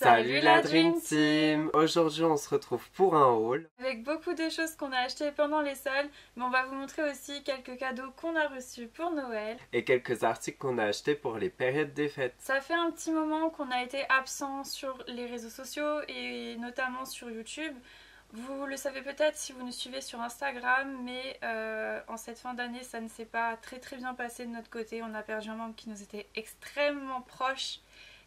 Salut la Dream Team! Aujourd'hui on se retrouve pour un haul. Avec beaucoup de choses qu'on a achetées pendant les soldes, mais on va vous montrer aussi quelques cadeaux qu'on a reçus pour Noël. Et quelques articles qu'on a achetés pour les périodes des fêtes. Ça fait un petit moment qu'on a été absent sur les réseaux sociaux et notamment sur YouTube. Vous le savez peut-être si vous nous suivez sur Instagram, mais en cette fin d'année ça ne s'est pas très bien passé de notre côté. On a perdu un membre qui nous était extrêmement proche.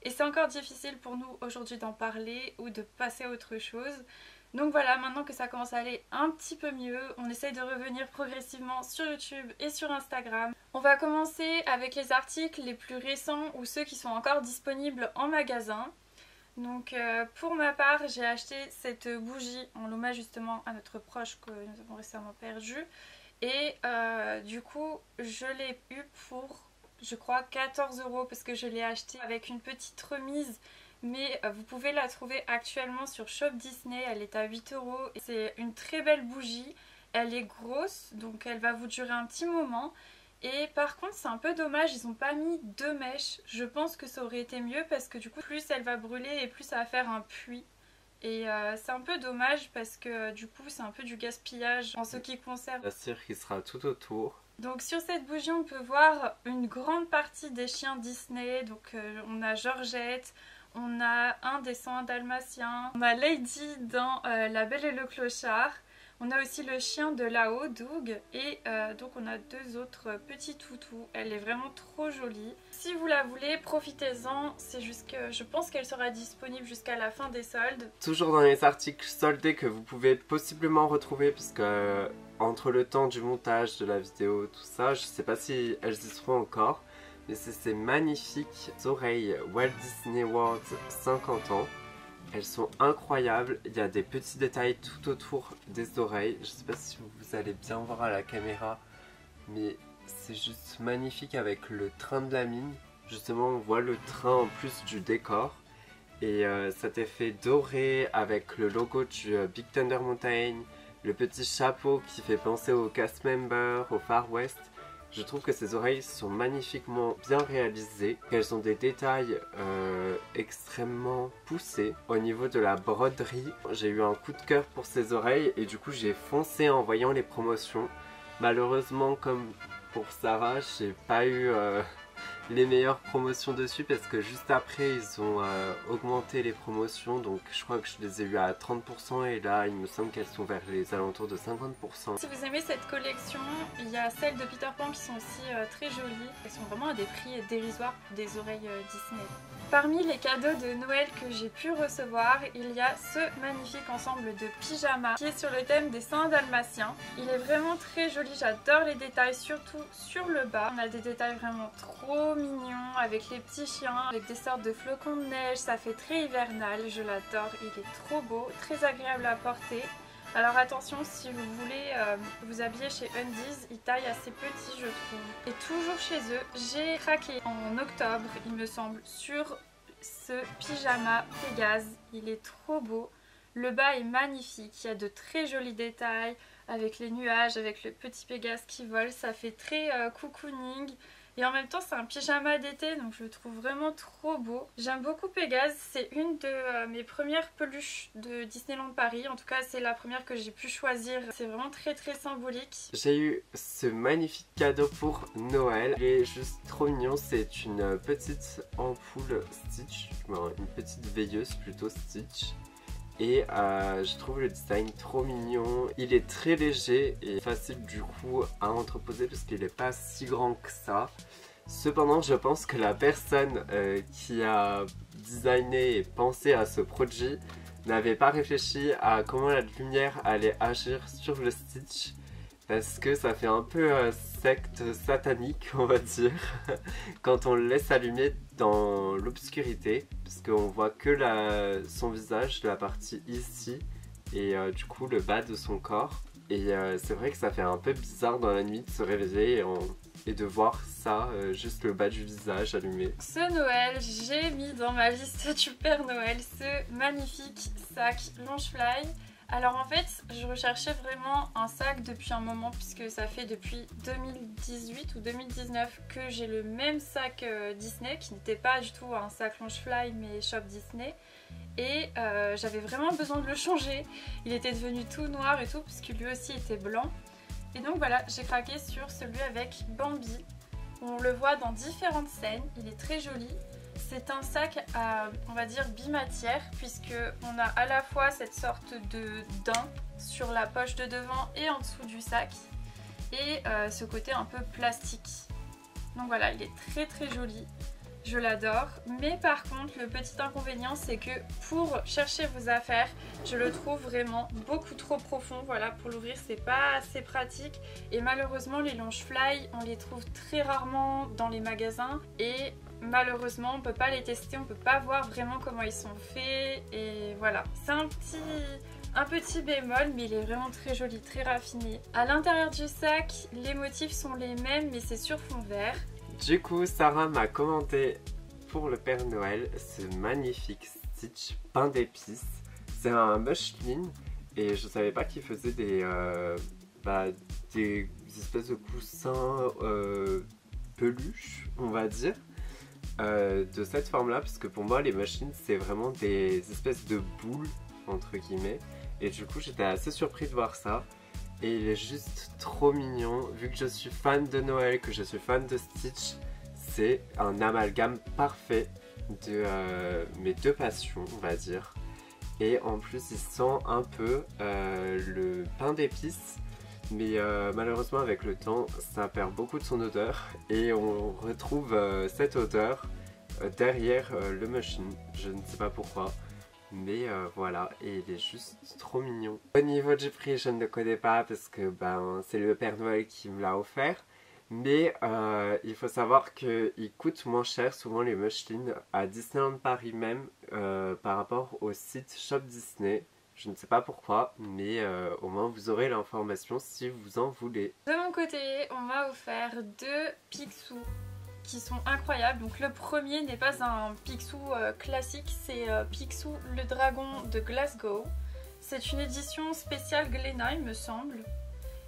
Et c'est encore difficile pour nous aujourd'hui d'en parler ou de passer à autre chose. Donc voilà, maintenant que ça commence à aller un petit peu mieux, on essaye de revenir progressivement sur YouTube et sur Instagram. On va commencer avec les articles les plus récents ou ceux qui sont encore disponibles en magasin. Donc pour ma part, j'ai acheté cette bougie en hommage justement à notre proche que nous avons récemment perdu. Et du coup, je l'ai eu pour, je crois, 14 € parce que je l'ai acheté avec une petite remise. Mais vous pouvez la trouver actuellement sur Shop Disney, elle est à 8 €. C'est une très belle bougie, elle est grosse donc elle va vous durer un petit moment. Et par contre c'est un peu dommage, ils n'ont pas mis deux mèches. Je pense que ça aurait été mieux parce que du coup plus elle va brûler et plus ça va faire un puits. Et c'est un peu dommage parce que du coup c'est un peu du gaspillage en ce qui concerne La cire qui sera tout autour. Donc sur cette bougie on peut voir une grande partie des chiens Disney. Donc on a Georgette, on a un des 101 Dalmatiens, on a Lady dans La Belle et le Clochard. On a aussi le chien de là-haut, Doug, et donc on a deux autres petits toutous. Elle est vraiment trop jolie. Si vous la voulez, profitez-en. C'est juste que je pense qu'elle sera disponible jusqu'à la fin des soldes. Toujours dans les articles soldés que vous pouvez possiblement retrouver, puisque entre le temps du montage de la vidéo, tout ça, je sais pas si elles y seront encore, mais c'est ces magnifiques oreilles Walt Disney World 50 ans. Elles sont incroyables, il y a des petits détails tout autour des oreilles. Je sais pas si vous allez bien voir à la caméra, mais c'est juste magnifique avec le train de la mine. Justement on voit le train en plus du décor. Et cet effet doré avec le logo du Big Thunder Mountain, le petit chapeau qui fait penser au cast member, au Far West. Je trouve que ces oreilles sont magnifiquement bien réalisées, qu'elles ont des détails extrêmement poussés. Au niveau de la broderie, j'ai eu un coup de cœur pour ces oreilles et du coup j'ai foncé en voyant les promotions. Malheureusement, comme pour Sarah, j'ai pas eu les meilleures promotions dessus parce que juste après ils ont augmenté les promotions, donc je crois que je les ai eu à 30% et là il me semble qu'elles sont vers les alentours de 50%. Si vous aimez cette collection, il y a celles de Peter Pan qui sont aussi très jolies. Elles sont vraiment à des prix dérisoires pour des oreilles Disney. Parmi les cadeaux de Noël que j'ai pu recevoir, il y a ce magnifique ensemble de pyjamas qui est sur le thème des 101 Dalmatiens. Il est vraiment très joli, j'adore les détails, surtout sur le bas. On a des détails vraiment trop mignons avec les petits chiens, avec des sortes de flocons de neige, ça fait très hivernal, je l'adore, il est trop beau, très agréable à porter. Alors attention, si vous voulez vous habiller chez Undies, ils taillent assez petit je trouve. Et toujours chez eux, j'ai craqué en octobre il me semble sur ce pyjama Pégase. Il est trop beau, le bas est magnifique, il y a de très jolis détails avec les nuages, avec le petit Pégase qui vole, ça fait très cocooning. Et en même temps c'est un pyjama d'été donc je le trouve vraiment trop beau. J'aime beaucoup Pégase, c'est une de mes premières peluches de Disneyland Paris. En tout cas c'est la première que j'ai pu choisir. C'est vraiment très symbolique. J'ai eu ce magnifique cadeau pour Noël. Il est juste trop mignon, c'est une petite ampoule Stitch, une petite veilleuse plutôt Stitch. Et je trouve le design trop mignon. Il est très léger et facile du coup à entreposer parce qu'il n'est pas si grand que ça. Cependant je pense que la personne qui a designé et pensé à ce produit n'avait pas réfléchi à comment la lumière allait agir sur le Stitch. Parce que ça fait un peu secte satanique on va dire quand on le laisse allumer dans l'obscurité, parce qu'on voit que son visage de la partie ici et du coup le bas de son corps. Et c'est vrai que ça fait un peu bizarre dans la nuit de se réveiller et de voir ça, juste le bas du visage allumé. Ce Noël, j'ai mis dans ma liste du Père Noël ce magnifique sac Longefly. Alors en fait, je recherchais vraiment un sac depuis un moment puisque ça fait depuis 2018 ou 2019 que j'ai le même sac Disney qui n'était pas du tout un sac Longefly mais Shop Disney. et j'avais vraiment besoin de le changer. Il était devenu tout noir et tout parce que lui aussi était blanc. Et donc voilà, j'ai craqué sur celui avec Bambi. On le voit dans différentes scènes, il est très joli. C'est un sac à, on va dire, bimatière, puisque on a à la fois cette sorte de daim sur la poche de devant et en dessous du sac, et ce côté un peu plastique. Donc voilà, il est très joli, je l'adore. Mais par contre, le petit inconvénient, c'est que pour chercher vos affaires, je le trouve vraiment beaucoup trop profond. Voilà, pour l'ouvrir, c'est pas assez pratique. Et malheureusement, les Longefly, on les trouve très rarement dans les magasins. Et malheureusement, on peut pas les tester, on peut pas voir vraiment comment ils sont faits. Et voilà, c'est un petit bémol, mais il est vraiment très joli, très raffiné. À l'intérieur du sac, les motifs sont les mêmes, mais c'est sur fond vert. Du coup, Sarah m'a commandé pour le Père Noël ce magnifique Stitch pain d'épices. C'est un Mushkin et je savais pas qu'il faisait des espèces de coussins peluches, on va dire, de cette forme-là, parce que pour moi, les Mushkins, c'est vraiment des espèces de boules, entre guillemets. Et du coup, j'étais assez surpris de voir ça. Et il est juste trop mignon. Vu que je suis fan de Noël, que je suis fan de Stitch, c'est un amalgame parfait de mes deux passions, on va dire. Et en plus, il sent un peu le pain d'épices. Mais malheureusement, avec le temps, ça perd beaucoup de son odeur. Et on retrouve cette odeur derrière le Mushkin. Je ne sais pas pourquoi. Mais voilà, et il est juste trop mignon. Au niveau du prix, je ne le connais pas parce que c'est le Père Noël qui me l'a offert. Mais il faut savoir qu'il coûte moins cher souvent les Mushkin à Disneyland Paris même par rapport au site Shop Disney. Je ne sais pas pourquoi, mais au moins vous aurez l'information si vous en voulez. De mon côté, on m'a offert 2 Picsou qui sont incroyables. Donc le premier n'est pas un Picsou classique, c'est Picsou le dragon de Glasgow. C'est une édition spéciale Glénat, il me semble.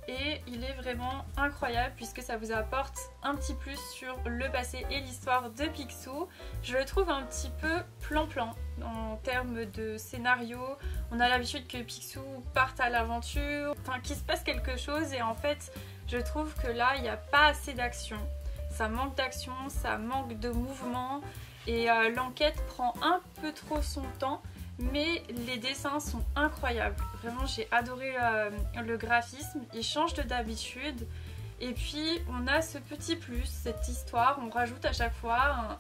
Et il est vraiment incroyable puisque ça vous apporte un petit plus sur le passé et l'histoire de Picsou. Je le trouve un petit peu plan-plan en termes de scénario. On a l'habitude que Picsou parte à l'aventure, enfin qu'il se passe quelque chose, et en fait je trouve que là il n'y a pas assez d'action. Ça manque d'action, ça manque de mouvement, et l'enquête prend un peu trop son temps, mais les dessins sont incroyables. Vraiment, j'ai adoré le graphisme, il change de d'habitude. Et puis on a ce petit plus, cette histoire, on rajoute à chaque fois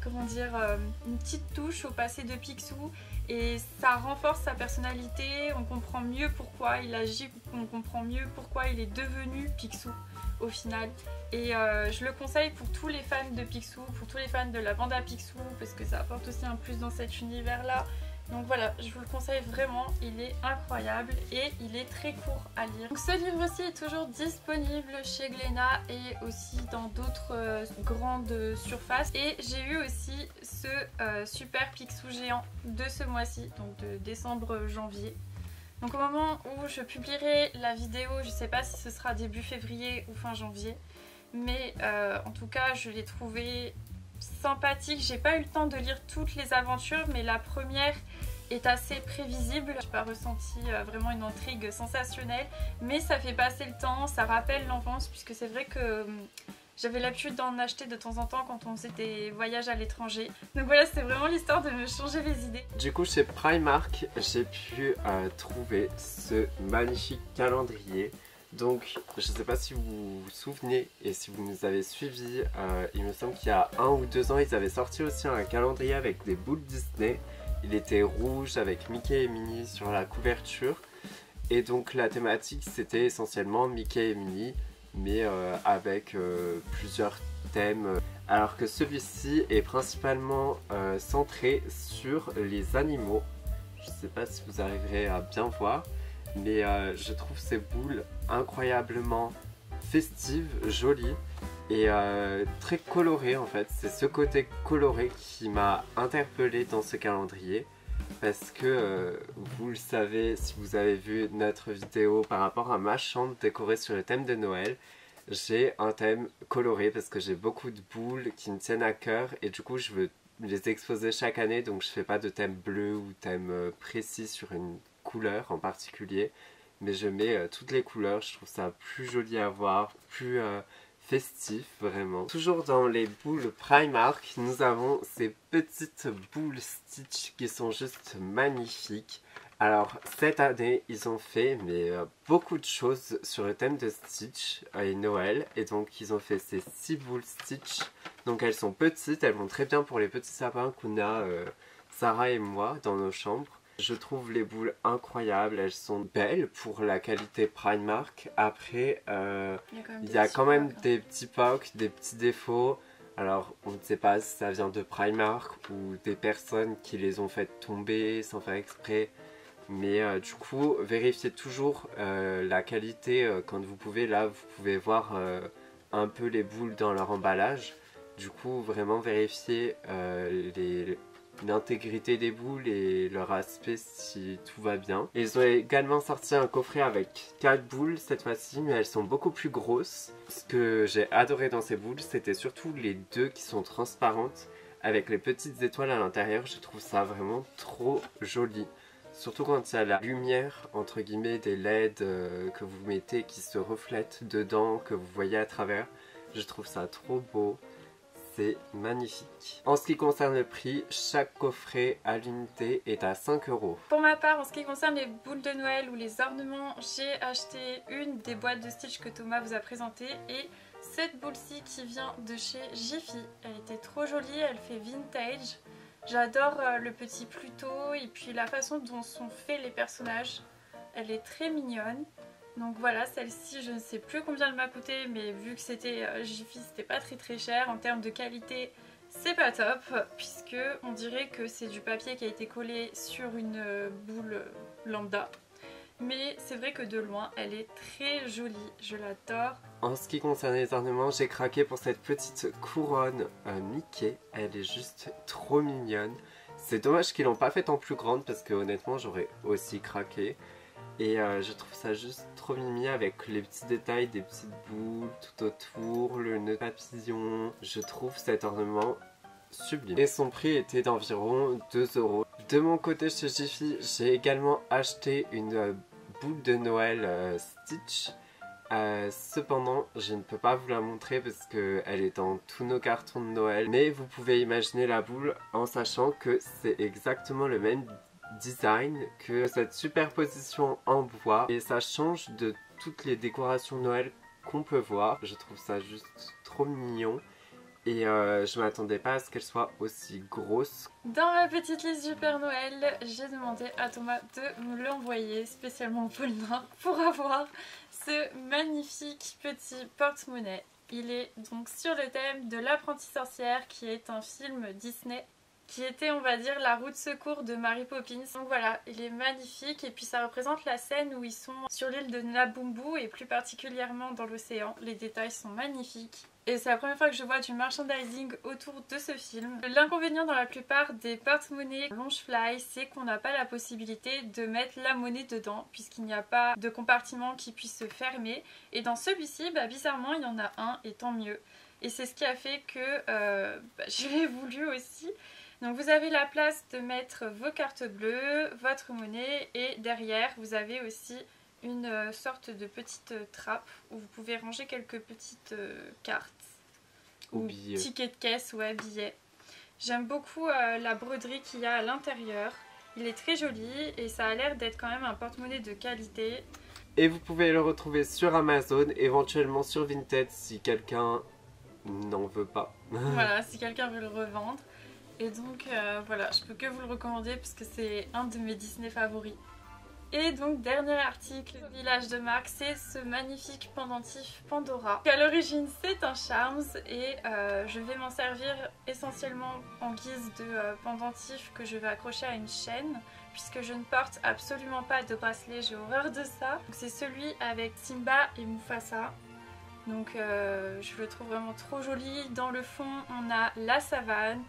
une petite touche au passé de Picsou, et ça renforce sa personnalité, on comprend mieux pourquoi il agit, on comprend mieux pourquoi il est devenu Picsou au final. Et je le conseille pour tous les fans de Picsou, pour tous les fans de la bande à Picsou, parce que ça apporte aussi un plus dans cet univers là. Donc voilà, je vous le conseille vraiment, il est incroyable et il est très court à lire. Donc ce livre-ci est toujours disponible chez Glénat et aussi dans d'autres grandes surfaces. Et j'ai eu aussi ce super Picsou géant de ce mois-ci, donc de décembre-janvier. Donc au moment où je publierai la vidéo, je ne sais pas si ce sera début février ou fin janvier, mais en tout cas je l'ai trouvé sympathique. J'ai pas eu le temps de lire toutes les aventures, mais la première est assez prévisible. J'ai pas ressenti vraiment une intrigue sensationnelle, mais ça fait passer le temps, ça rappelle l'enfance, puisque c'est vrai que j'avais l'habitude d'en acheter de temps en temps quand on faisait des voyages à l'étranger. Donc voilà, c'était vraiment l'histoire de me changer les idées. Du coup, chez Primark, j'ai pu trouver ce magnifique calendrier. Donc, je ne sais pas si vous vous souvenez et si vous nous avez suivis, il me semble qu'il y a 1 ou 2 ans, ils avaient sorti aussi un calendrier avec des boules Disney. Il était rouge avec Mickey et Minnie sur la couverture. Et donc, la thématique, c'était essentiellement Mickey et Minnie, mais avec plusieurs thèmes. Alors que celui-ci est principalement centré sur les animaux. Je ne sais pas si vous arriverez à bien voir. Mais je trouve ces boules incroyablement festives, jolies et très colorées en fait. C'est ce côté coloré qui m'a interpellée dans ce calendrier. Parce que vous le savez, si vous avez vu notre vidéo par rapport à ma chambre décorée sur le thème de Noël, j'ai un thème coloré parce que j'ai beaucoup de boules qui me tiennent à cœur et du coup je veux les exposer chaque année, donc je fais pas de thème bleu ou thème précis sur une couleur en particulier, mais je mets toutes les couleurs. Je trouve ça plus joli à voir, plus festif vraiment. Toujours dans les boules Primark, nous avons ces petites boules Stitch qui sont juste magnifiques. Alors cette année ils ont fait beaucoup de choses sur le thème de Stitch et Noël, et donc ils ont fait ces 6 boules Stitch. Donc elles sont petites, elles vont très bien pour les petits sapins qu'on a Sarah et moi dans nos chambres. Je trouve les boules incroyables, elles sont belles pour la qualité Primark. Après il y a quand même des petits pocs, des petits défauts. Alors on ne sait pas si ça vient de Primark ou des personnes qui les ont fait tomber sans faire exprès. Mais du coup, vérifiez toujours la qualité quand vous pouvez. Là, vous pouvez voir un peu les boules dans leur emballage. Du coup, vraiment vérifiez l'intégrité des boules et leur aspect si tout va bien. Et ils ont également sorti un coffret avec 4 boules cette fois-ci, mais elles sont beaucoup plus grosses. Ce que j'ai adoré dans ces boules, c'était surtout les 2 qui sont transparentes avec les petites étoiles à l'intérieur. Je trouve ça vraiment trop joli. Surtout quand il y a la lumière, entre guillemets, des LED que vous mettez qui se reflètent dedans, que vous voyez à travers. Je trouve ça trop beau. C'est magnifique. En ce qui concerne le prix, chaque coffret à l'unité est à 5 €. Pour ma part, en ce qui concerne les boules de Noël ou les ornements, j'ai acheté une des boîtes de Stitch que Thomas vous a présenté et cette boule-ci qui vient de chez Jiffy. Elle était trop jolie, elle fait vintage. J'adore le petit Pluto et puis la façon dont sont faits les personnages. Elle est très mignonne. Donc voilà, celle-ci, je ne sais plus combien elle m'a coûté, mais vu que c'était Jiffy, c'était pas très cher. En termes de qualité, c'est pas top, puisque on dirait que c'est du papier qui a été collé sur une boule lambda. Mais c'est vrai que de loin, elle est très jolie, je l'adore. En ce qui concerne les ornements, j'ai craqué pour cette petite couronne Mickey. Elle est juste trop mignonne. C'est dommage qu'ils l'ont pas faite en plus grande parce que honnêtement j'aurais aussi craqué. Et je trouve ça juste trop mimi avec les petits détails des petites boules tout autour, le nœud papillon. Je trouve cet ornement sublime. Et son prix était d'environ 2 €. De mon côté chez Jiffy, j'ai également acheté une boule de Noël Stitch. Cependant, je ne peux pas vous la montrer parce qu'elle est dans tous nos cartons de Noël. Mais vous pouvez imaginer la boule en sachant que c'est exactement le même design que cette superposition en bois. Et ça change de toutes les décorations de Noël qu'on peut voir. Je trouve ça juste trop mignon. Et je m'attendais pas à ce qu'elle soit aussi grosse. Dans ma petite liste du Père Noël, j'ai demandé à Thomas de me l'envoyer spécialement au pôle Nord pour avoir ce magnifique petit porte-monnaie. Il est donc sur le thème de l'Apprentie sorcière, qui est un film Disney qui était, on va dire, la roue de secours de Mary Poppins. Donc voilà, il est magnifique et puis ça représente la scène où ils sont sur l'île de Nabumbu et plus particulièrement dans l'océan. Les détails sont magnifiques. Et c'est la première fois que je vois du merchandising autour de ce film. L'inconvénient dans la plupart des porte-monnaies Longefly, c'est qu'on n'a pas la possibilité de mettre la monnaie dedans, puisqu'il n'y a pas de compartiment qui puisse se fermer. Et dans celui-ci, bizarrement, il y en a un, et tant mieux. Et c'est ce qui a fait que je l'ai voulu aussi. Donc vous avez la place de mettre vos cartes bleues, votre monnaie, et derrière vous avez aussi une sorte de petite trappe où vous pouvez ranger quelques petites cartes ou tickets de caisse ou billets. J'aime beaucoup la broderie qu'il y a à l'intérieur. Il est très joli et ça a l'air d'être quand même un porte-monnaie de qualité. Et vous pouvez le retrouver sur Amazon, éventuellement sur Vinted si quelqu'un n'en veut pas. Voilà, si quelqu'un veut le revendre. Et donc voilà, je peux que vous le recommander parce que c'est un de mes Disney favoris. Et donc dernier article au village de Marc, c'est ce magnifique pendentif Pandora. À l'origine c'est un Charms et je vais m'en servir essentiellement en guise de pendentif que je vais accrocher à une chaîne, puisque je ne porte absolument pas de bracelet, j'ai horreur de ça. C'est celui avec Simba et Mufasa. Donc je le trouve vraiment trop joli. Dans le fond on a la savane.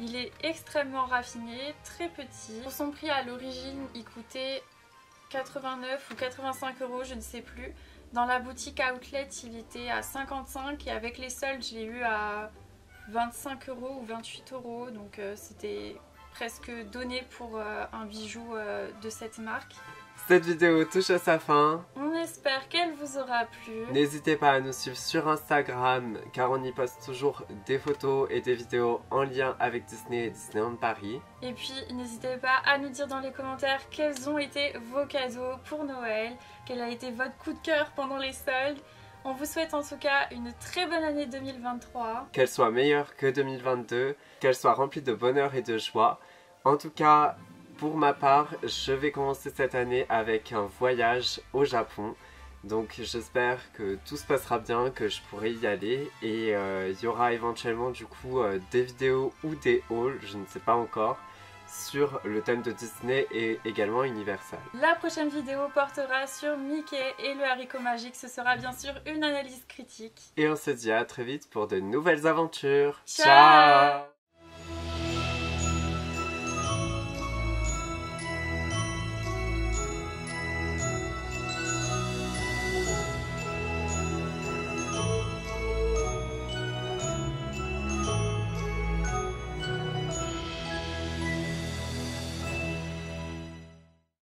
Il est extrêmement raffiné, très petit. Pour son prix à l'origine, il coûtait 89 ou 85 €, je ne sais plus. Dans la boutique Outlet, il était à 55 et avec les soldes, je l'ai eu à 25 € ou 28 €, donc c'était presque donné pour un bijou de cette marque. Cette vidéo touche à sa fin. On espère qu'elle vous aura plu. N'hésitez pas à nous suivre sur Instagram car on y poste toujours des photos et des vidéos en lien avec Disney et Disneyland Paris. Et puis n'hésitez pas à nous dire dans les commentaires quels ont été vos cadeaux pour Noël, quel a été votre coup de cœur pendant les soldes. On vous souhaite en tout cas une très bonne année 2023. Qu'elle soit meilleure que 2022, qu'elle soit remplie de bonheur et de joie. En tout cas, pour ma part, je vais commencer cette année avec un voyage au Japon. Donc j'espère que tout se passera bien, que je pourrai y aller. Et il y aura éventuellement du coup des vidéos ou des hauls, je ne sais pas encore, sur le thème de Disney et également Universal. La prochaine vidéo portera sur Mickey et le haricot magique. Ce sera bien sûr une analyse critique. Et on se dit à très vite pour de nouvelles aventures. Ciao.